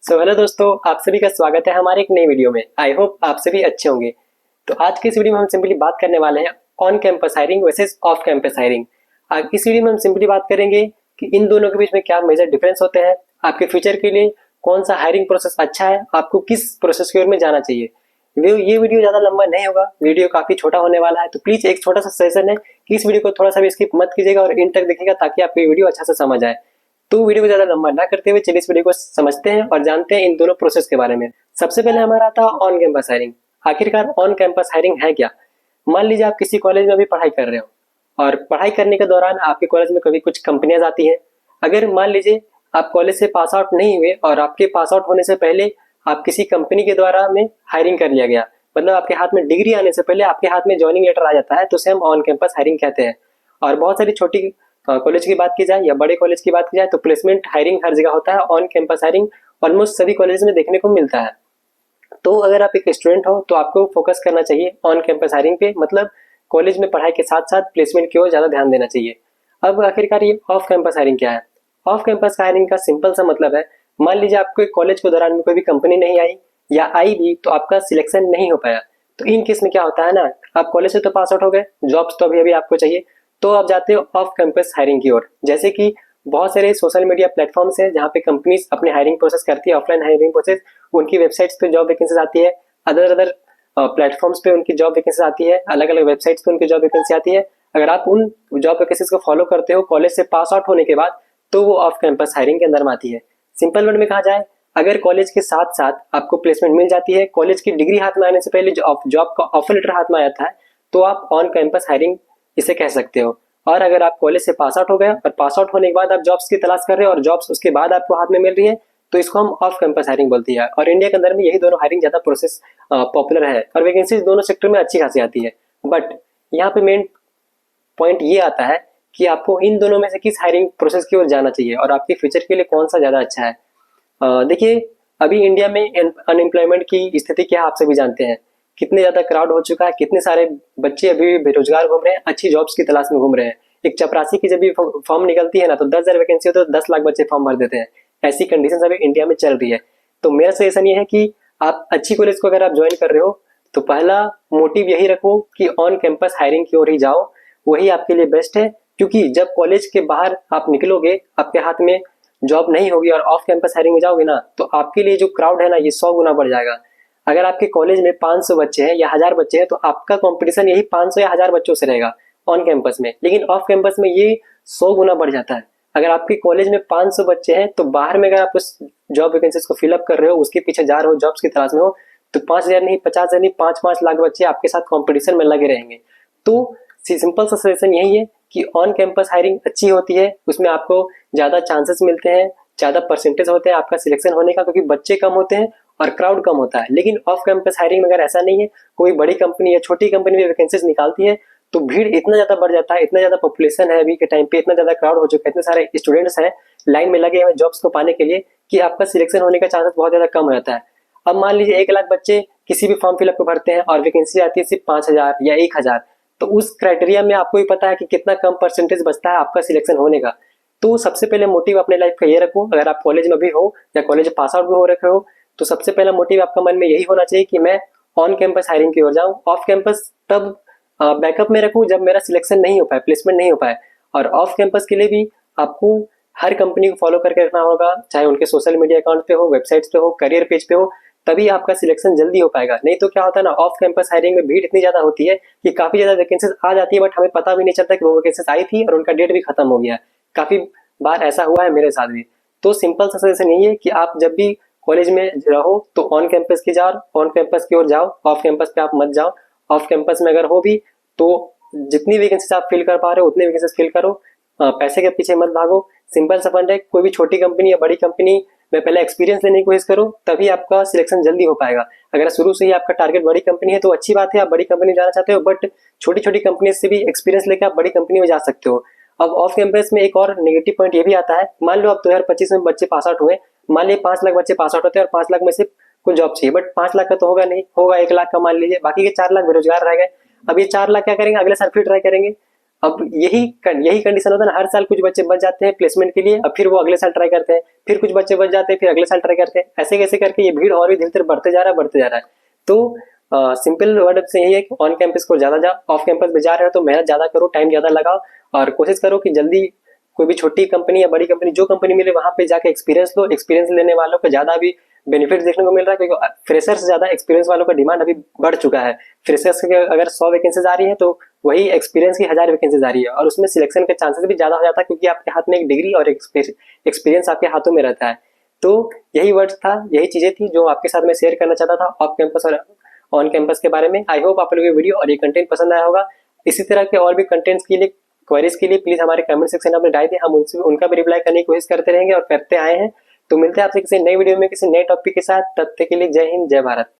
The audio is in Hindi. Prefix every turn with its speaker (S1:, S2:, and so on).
S1: हेलो दोस्तों, आप सभी का स्वागत है हमारे एक नई वीडियो में। आई होप आप सभी अच्छे होंगे। तो आज की इस वीडियो में हम सिंपली बात करने वाले हैं on campus hiring versus off campus hiring. आज की इस वीडियो में हम सिंपली बात करेंगे कि इन दोनों के बीच में क्या मेजर डिफरेंस होते हैं, आपके फ्यूचर के लिए कौन सा हायरिंग प्रोसेस अच्छा है, आपको किस प्रोसेस की ओर में जाना चाहिए। ये वीडियो ज्यादा लंबा नहीं होगा, वीडियो काफी छोटा होने वाला है, तो प्लीज एक छोटा सा सजेशन है कि इस वीडियो को थोड़ा सा भी स्किप मत कीजिएगा और इन तक देखिएगा ताकि आपको ये वीडियो अच्छा से समझ आए। तो वीडियो को ज्यादा लंबा ना करते हुए चलिए इस वीडियो को समझते हैं और जानते हैं इन दोनों प्रोसेस के बारे में। सबसे पहले हमारा आता है ऑन कैंपस हायरिंग। आखिरकार ऑन कैंपस हायरिंग है क्या। मान लीजिए आप किसी कॉलेज में अभी पढ़ाई कर रहे हो और पढ़ाई करने के दौरान आपके कॉलेज में कभी कुछ कंपनियां आती हैं। अगर मान लीजिए आप कॉलेज से पास आउट नहीं हुए और आपके पास आउट होने से पहले आप किसी कंपनी के द्वारा में हायरिंग कर लिया गया, मतलब आपके हाथ में डिग्री आने से पहले आपके हाथ में ज्वाइनिंग लेटर आ जाता है, तो उसे हम ऑन कैंपस हायरिंग कहते हैं। और बहुत सारी छोटी कॉलेज की बात की जाए या बड़े कॉलेज की बात की जाए तो प्लेसमेंट हायरिंग हर जगह होता है। ऑन कैंपस हायरिंग ऑलमोस्ट सभी कॉलेज में देखने को मिलता है। तो अगर आप एक स्टूडेंट हो तो आपको फोकस करना चाहिए ऑन कैंपस हायरिंग पे, मतलब कॉलेज में पढ़ाई के साथ साथ प्लेसमेंट की ओर ज्यादा ध्यान देना चाहिए। अब आखिरकार ये ऑफ कैंपस हायरिंग क्या है। ऑफ कैंपस हायरिंग का सिंपल सा मतलब है, मान लीजिए आपको कॉलेज के दौरान में कोई भी कंपनी नहीं आई या आई भी तो आपका सिलेक्शन नहीं हो पाया। तो इन केस में क्या होता है ना, आप कॉलेज से तो पास आउट हो गए, जॉब्स तो अभी अभी आपको चाहिए, तो आप जाते हो ऑफ कैंपस हायरिंग की ओर। जैसे कि बहुत सारे सोशल मीडिया प्लेटफॉर्म्स हैं जहाँ पे कंपनीज अपने हायरिंग प्रोसेस करती है, ऑफलाइन हायरिंग प्रोसेस। उनकी वेबसाइट्स पे जॉब वैकेंसीज आती है, अदर अदर प्लेटफॉर्म्स पे उनकी जॉब वैकेंसीज आती है, अलग अलग वेबसाइट्स पे उनकी जॉब वैकेंसी आती है। अगर आप उन जॉब वैकेंसीज को फॉलो करते हो कॉलेज से पास आउट होने के बाद, तो वो ऑफ कैंपस हायरिंग के अंदर में आती है। सिंपल वर्ड में कहा जाए, अगर कॉलेज के साथ साथ आपको प्लेसमेंट मिल जाती है, कॉलेज की डिग्री हाथ में आने से पहले जॉब का ऑफर लेटर हाथ में आ जाता है, तो आप ऑन कैंपस हायरिंग इसे कह सकते हो। और अगर आप कॉलेज से पास आउट हो गए और पास आउट होने के बाद आप जॉब्स की तलाश कर रहे हो और जॉब्स उसके बाद आपको हाथ में मिल रही है, तो इसको हम ऑफ कैंपस हायरिंग बोलती है। और इंडिया के अंदर में यही दोनों हायरिंग ज्यादा प्रोसेस पॉपुलर है और वैकेंसी दोनों सेक्टर में अच्छी खासी आती है। बट यहाँ पे मेन पॉइंट ये आता है कि आपको इन दोनों में से किस हायरिंग प्रोसेस की ओर जाना चाहिए और आपके फ्यूचर के लिए कौन सा ज्यादा अच्छा है। देखिए, अभी इंडिया में अनएम्प्लॉयमेंट की स्थिति क्या है आप सभी जानते हैं। कितने ज्यादा क्राउड हो चुका है, कितने सारे बच्चे अभी भी बेरोजगार घूम रहे हैं, अच्छी जॉब्स की तलाश में घूम रहे हैं। एक चपरासी की जब भी फॉर्म निकलती है ना, तो 10,000 वैकेंसी हो तो 10 लाख बच्चे फॉर्म भर देते हैं। ऐसी कंडीशन अभी इंडिया में चल रही है। तो मेरा सजेशन ये है कि आप अच्छी कॉलेज को अगर आप ज्वाइन कर रहे हो तो पहला मोटिव यही रखो कि ऑन कैंपस हायरिंग की ओर ही जाओ, वही आपके लिए बेस्ट है। क्योंकि जब कॉलेज के बाहर आप निकलोगे, आपके हाथ में जॉब नहीं होगी और ऑफ कैंपस हायरिंग में जाओगे ना, तो आपके लिए जो क्राउड है ना, ये 100 गुना बढ़ जाएगा। अगर आपके कॉलेज में 500 बच्चे हैं या 1000 बच्चे हैं, तो आपका कंपटीशन यही 500 या 1000 बच्चों से रहेगा ऑन कैंपस में। लेकिन ऑफ कैंपस में ये 100 गुना बढ़ जाता है। अगर आपके कॉलेज में 500 बच्चे हैं तो बाहर में अगर आप उस जॉब वैकेंसीज को फिलअप कर रहे हो, उसके पीछे जा रहे हो, जॉब्स की तलाश में हो, तो 5,000 नहीं, 50,000 नहीं, 5-5 लाख बच्चे आपके साथ कॉम्पिटिशन में लगे रहेंगे। तो सिंपल सा सजेशन यही है कि ऑन कैंपस हायरिंग अच्छी होती है, उसमें आपको ज्यादा चांसेस मिलते हैं, ज्यादा परसेंटेज होते हैं आपका सिलेक्शन होने का, क्योंकि बच्चे कम होते हैं और क्राउड कम होता है। लेकिन ऑफ कैंपस हायरिंग में अगर ऐसा नहीं है, कोई बड़ी कंपनी या छोटी कंपनी में वैकेंसीज निकालती है, तो भीड़ इतना ज्यादा बढ़ जाता है, इतना ज्यादा पॉपुलेशन है अभी के टाइम पे, इतना ज्यादा क्राउड हो चुका है, इतने सारे स्टूडेंट्स हैं लाइन में लगे हुए जॉब्स को पाने के लिए, कि आपका सिलेक्शन होने का चांसेस बहुत ज्यादा कम हो जाता है। अब मान लीजिए 1 लाख बच्चे किसी भी फॉर्म फिलअप को भरते हैं और वैकेंसी आती है सिर्फ 5,000 या 1,000, तो उस क्राइटेरिया में आपको भी पता है कि कितना कम परसेंटेज बचता है आपका सिलेक्शन होने का। तो सबसे पहले मोटिव अपने लाइफ का ये रखो, अगर आप कॉलेज में भी हो या कॉलेज पास आउट भी हो रखे हो, तो सबसे पहला मोटिव आपका मन में यही होना चाहिए कि मैं ऑन कैंपस हायरिंग की ओर जाऊं। ऑफ कैंपस तब बैकअप में रखूं जब मेरा सिलेक्शन नहीं हो पाए, प्लेसमेंट नहीं हो पाए। और ऑफ कैंपस के लिए भी आपको हर कंपनी को फॉलो करके रखना होगा, चाहे उनके सोशल मीडिया अकाउंट पे हो, वेबसाइट्स पे हो, करियर पेज पे हो, तभी आपका सिलेक्शन जल्दी हो पाएगा। नहीं तो क्या होता है ना, ऑफ कैंपस हायरिंग में भीड़ इतनी ज्यादा होती है कि काफी ज्यादा वैकेंसीज आ जाती है, बट हमें पता भी नहीं चलता कि वो वैकेंसीज आई थी और उनका डेट भी खत्म हो गया। काफी बार ऐसा हुआ है मेरे साथ भी। तो सिंपल सा सजेशन यही है कि आप जब भी कॉलेज में रहो तो ऑन कैंपस की जाओ, ऑन कैंपस की ओर जाओ, ऑफ कैंपस पे आप मत जाओ। ऑफ कैंपस में अगर हो भी तो जितनी वैकेंसीज आप फिल कर पा रहे हो उतनी वैकेंसीज फिल करो, पैसे के पीछे मत भागो। सिंपल सा फंड है, कोई भी छोटी कंपनी या बड़ी कंपनी में पहले एक्सपीरियंस लेने की कोशिश करो, तभी आपका सिलेक्शन जल्दी हो पाएगा। अगर शुरू से ही आपका टारगेट बड़ी कंपनी है तो अच्छी बात है, आप बड़ी कंपनी जाना चाहते हो, बट छोटी छोटी कंपनी से भी एक्सपीरियंस लेकर आप बड़ी कंपनी में जा सकते हो। अब ऑफ कैंपस में एक और नेगेटिव पॉइंट ये भी आता है, मान लो अब 2025 में बच्चे पास आउट हुए, मान लीजिए 5 लाख बच्चे पास आउट होते हैं और 5 लाख में से कुछ जॉब चाहिए, बट 5 लाख का तो होगा नहीं, होगा 1 लाख का मान लीजिए, बाकी के 4 लाख बेरोजगार रह गए। अब ये 4 लाख क्या करेंगे, अगले साल फिर ट्राई करेंगे। अब यही कंडीशन होता है ना, हर साल कुछ बच्चे बच जाते हैं प्लेसमेंट के लिए, अब फिर वो अगले साल ट्राई करते हैं, फिर कुछ बच्चे बच जाते हैं, फिर अगले साल ट्राई करते हैं, ऐसे कैसे करके ये भीड़ और भी धीरे धीरे बढ़ते जा रहा है। तो सिंपल वर्ड से यही है कि ऑन कैंपस को ज्यादा जाओ, ऑफ कैंपस में जा रहे हो तो मेहनत ज्यादा करो, टाइम ज्यादा लगाओ और कोशिश करो कि जल्दी कोई भी छोटी कंपनी या बड़ी कंपनी जो कंपनी मिले वहां पे जाके एक्सपीरियंस लो। एक्सपीरियंस लेने वालों को ज्यादा भी बेनिफिट देखने को मिल रहा है, क्योंकि फ्रेशर से ज्यादा एक्सपीरियंस वालों का डिमांड अभी बढ़ चुका है। फ्रेशर्स के अगर 100 वैकेंसीज आ रही है तो वही एक्सपीरियंस की 1000 वैकेंसीज आ रही है, और उसमें सिलेक्शन के चांसेस भी ज्यादा हो जाता है, क्योंकि आपके हाथ में एक डिग्री और एक्सपीरियंस आपके हाथों में रहता है। तो यही वर्ड्स था, यही चीजें थी जो आपके साथ मैं शेयर करना चाहता था ऑफ कैंपस और ऑन कैंपस के बारे में। आई होप आप लोगों को वीडियो और ये कंटेंट पसंद आया होगा। इसी तरह के और भी कंटेंट्स के लिए, क्वेरीज के लिए प्लीज हमारे कमेंट सेक्शन में डाल दें, हम उनसे उनका भी रिप्लाई करने की कोशिश करते रहेंगे और करते आए हैं। तो मिलते हैं आपसे किसी नई वीडियो में किसी नए टॉपिक के साथ, तब तक के लिए जय हिंद जय भारत।